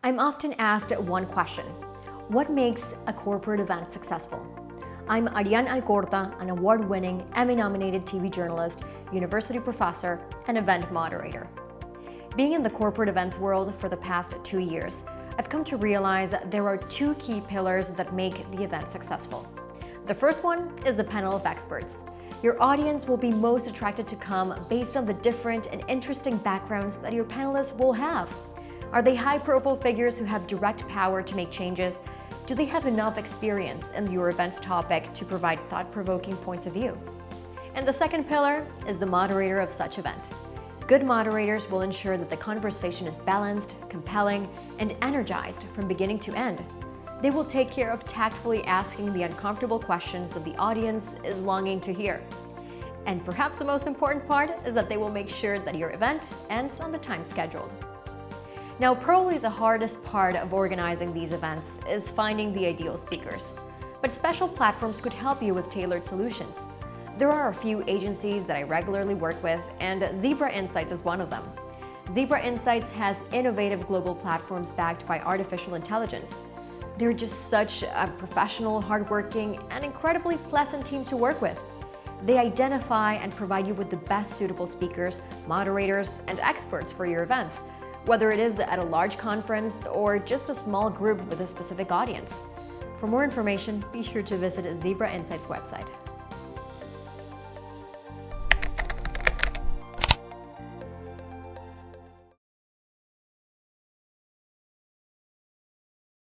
I'm often asked one question: what makes a corporate event successful? I'm Arianne Alcorta, an award-winning, Emmy-nominated TV journalist, university professor, and event moderator. Being in the corporate events world for the past 2 years, I've come to realize there are two key pillars that make the event successful. The first one is the panel of experts. Your audience will be most attracted to come based on the different and interesting backgrounds that your panelists will have. Are they high-profile figures who have direct power to make changes? Do they have enough experience in your event's topic to provide thought-provoking points of view? And the second pillar is the moderator of such event. Good moderators will ensure that the conversation is balanced, compelling, and energized from beginning to end. They will take care of tactfully asking the uncomfortable questions that the audience is longing to hear. And perhaps the most important part is that they will make sure that your event ends on the time scheduled. Now, probably the hardest part of organizing these events is finding the ideal speakers. But special platforms could help you with tailored solutions. There are a few agencies that I regularly work with, and Zebra Insights is one of them. Zebra Insights has innovative global platforms backed by artificial intelligence. They're just such a professional, hardworking, and incredibly pleasant team to work with. They identify and provide you with the best suitable speakers, moderators, and experts for your events, whether it is at a large conference or just a small group with a specific audience. For more information, be sure to visit Zebra Insights website.